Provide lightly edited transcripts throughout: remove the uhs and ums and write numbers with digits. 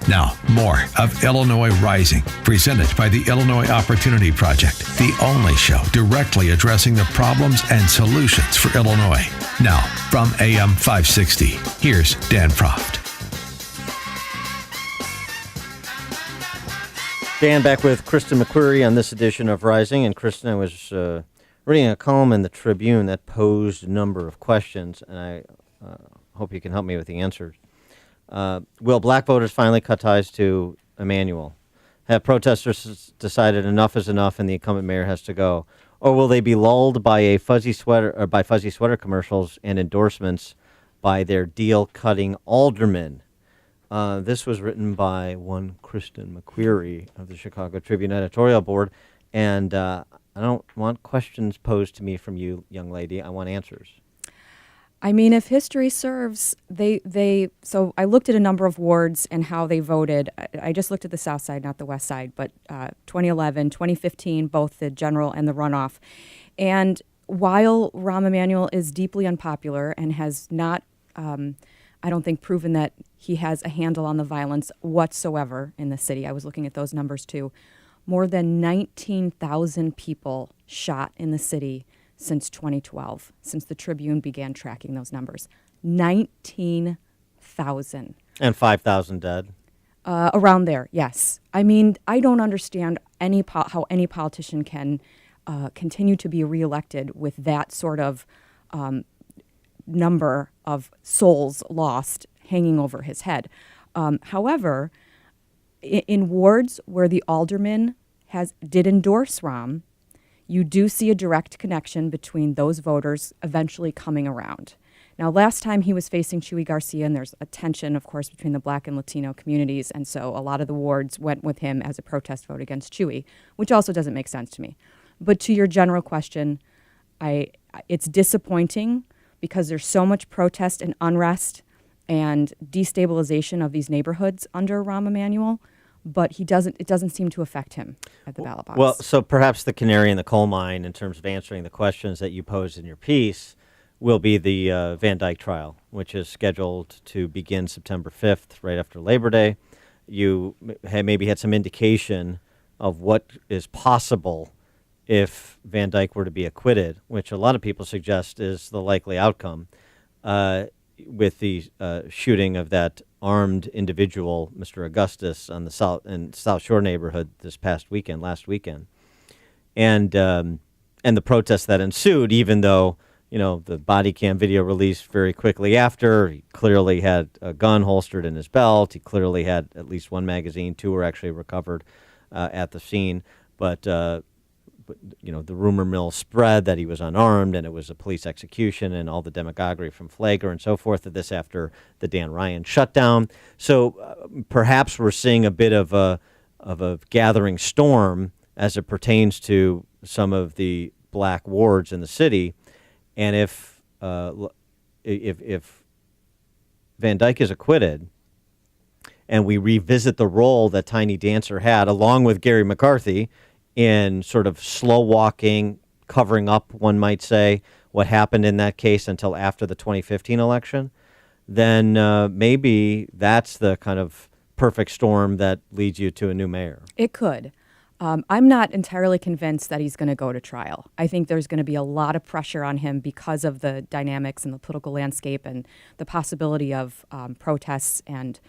Now, more of Illinois Rising, presented by the Illinois Opportunity Project, the only show directly addressing the problems and solutions for Illinois. Now, from AM 560, here's Dan Proft. Dan back with Kristen McQueary on this edition of Rising. And Kristen, I was reading a column in the Tribune that posed a number of questions, and I hope you can help me with the answers. Will black voters finally cut ties to Emanuel? Have protesters decided enough is enough and the incumbent mayor has to go? Or will they be lulled by fuzzy sweater commercials and endorsements by their deal-cutting aldermen? This was written by one Kristen McQueary of the Chicago Tribune Editorial Board, and I don't want questions posed to me from you, young lady. I want answers. I mean, if history serves, so I looked at a number of wards and how they voted. I just looked at the South Side, not the West Side, but 2011, 2015, both the general and the runoff. And while Rahm Emanuel is deeply unpopular and has not, I don't think, proven that he has a handle on the violence whatsoever in the city, I was looking at those numbers too, more than 19,000 people shot in the city since 2012, since the Tribune began tracking those numbers. 19,000. And 5,000 dead. Around there, yes. I mean, I don't understand how any politician can continue to be reelected with that sort of number of souls lost hanging over his head. However, in wards where the alderman did endorse Rahm, you do see a direct connection between those voters eventually coming around. Now, last time he was facing Chuy Garcia, and there's a tension, of course, between the Black and Latino communities, and so a lot of the wards went with him as a protest vote against Chuy, which also doesn't make sense to me. But to your general question, it's disappointing because there's so much protest and unrest and destabilization of these neighborhoods under Rahm Emanuel, but it doesn't seem to affect him at the ballot box. Well, so perhaps the canary in the coal mine in terms of answering the questions that you posed in your piece will be the Van Dyke trial, which is scheduled to begin September 5th, right after Labor Day. You maybe had some indication of what is possible if Van Dyke were to be acquitted, which a lot of people suggest is the likely outcome, with the shooting of that armed individual, Mr. Augustus, on the South Shore neighborhood last weekend, and the protests that ensued. Even though the body cam video released very quickly after, he clearly had a gun holstered in his belt. He clearly had at least one magazine. Two were actually recovered at the scene, but the rumor mill spread that he was unarmed and it was a police execution, and all the demagoguery from Flagler and so forth of this after the Dan Ryan shutdown. So perhaps we're seeing a bit of a gathering storm as it pertains to some of the black wards in the city. And if Van Dyke is acquitted and we revisit the role that Tiny Dancer had, along with Gary McCarthy, in sort of slow walking, covering up, one might say, what happened in that case until after the 2015 election, then maybe that's the kind of perfect storm that leads you to a new mayor. It could. I'm not entirely convinced that he's going to go to trial. I think there's going to be a lot of pressure on him because of the dynamics in the political landscape and the possibility of protests and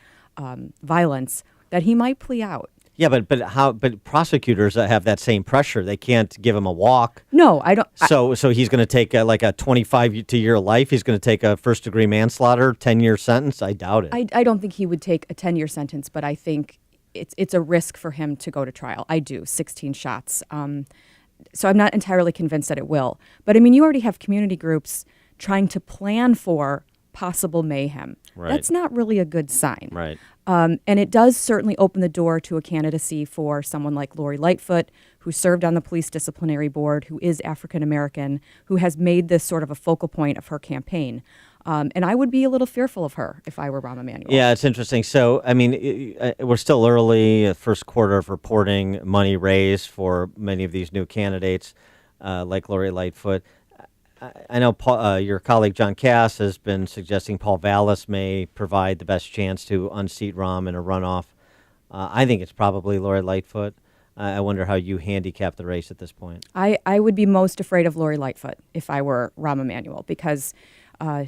violence, that he might plea out. Yeah, but prosecutors have that same pressure. They can't give him a walk. No, I don't. So he's going to take a 25-year life. He's going to take a first-degree manslaughter 10-year sentence. I doubt it. I don't think he would take a 10-year sentence, but I think it's a risk for him to go to trial. I do, 16 shots. So I'm not entirely convinced that it will. But I mean, you already have community groups trying to plan for possible mayhem. Right. That's not really a good sign. Right. And it does certainly open the door to a candidacy for someone like Lori Lightfoot, who served on the police disciplinary board, who is African American, who has made this sort of a focal point of her campaign. And I would be a little fearful of her if I were Rahm Emanuel. Yeah, it's interesting. So, I mean, we're still early, first quarter of reporting, money raised for many of these new candidates, like Lori Lightfoot. I know your colleague John Cass has been suggesting Paul Vallis may provide the best chance to unseat Rahm in a runoff I think it's probably Lori Lightfoot. I wonder how you handicap the race at this point. I would be most afraid of Lori Lightfoot if I were Rahm Emanuel, because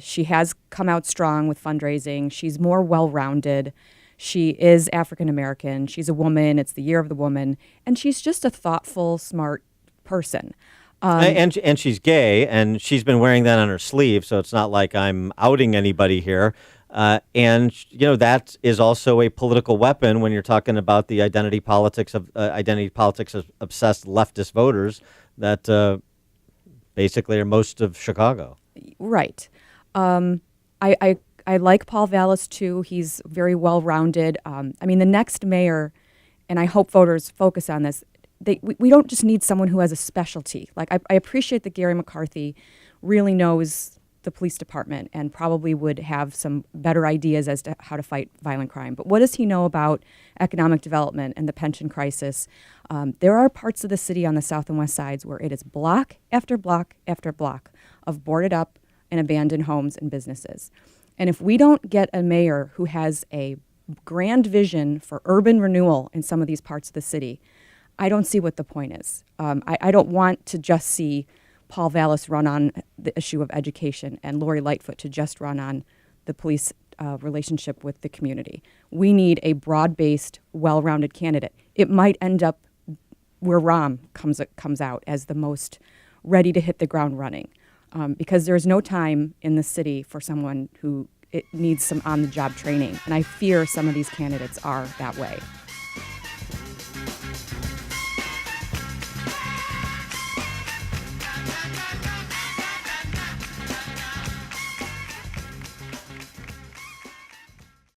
she has come out strong with fundraising. She's more well-rounded. She is African American. She's a woman. It's the year of the woman. And she's just a thoughtful, smart person. And she's gay, and she's been wearing that on her sleeve, so it's not like I'm outing anybody here. And that is also a political weapon when you're talking about the identity politics of obsessed leftist voters that basically are most of Chicago. Right. I like Paul Vallis too. He's very well-rounded. The next mayor, and I hope voters focus on this. We don't just need someone who has a specialty. Like I appreciate that Gary McCarthy really knows the police department and probably would have some better ideas as to how to fight violent crime. But what does he know about economic development and the pension crisis? There are parts of the city on the south and west sides where it is block after block after block of boarded up and abandoned homes and businesses. And if we don't get a mayor who has a grand vision for urban renewal in some of these parts of the city, I don't see what the point is. I don't want to just see Paul Vallis run on the issue of education and Lori Lightfoot to just run on the police relationship with the community. We need a broad-based, well-rounded candidate. It might end up where Rahm comes out as the most ready to hit the ground running, because there is no time in the city for someone who it needs some on-the-job training. And I fear some of these candidates are that way.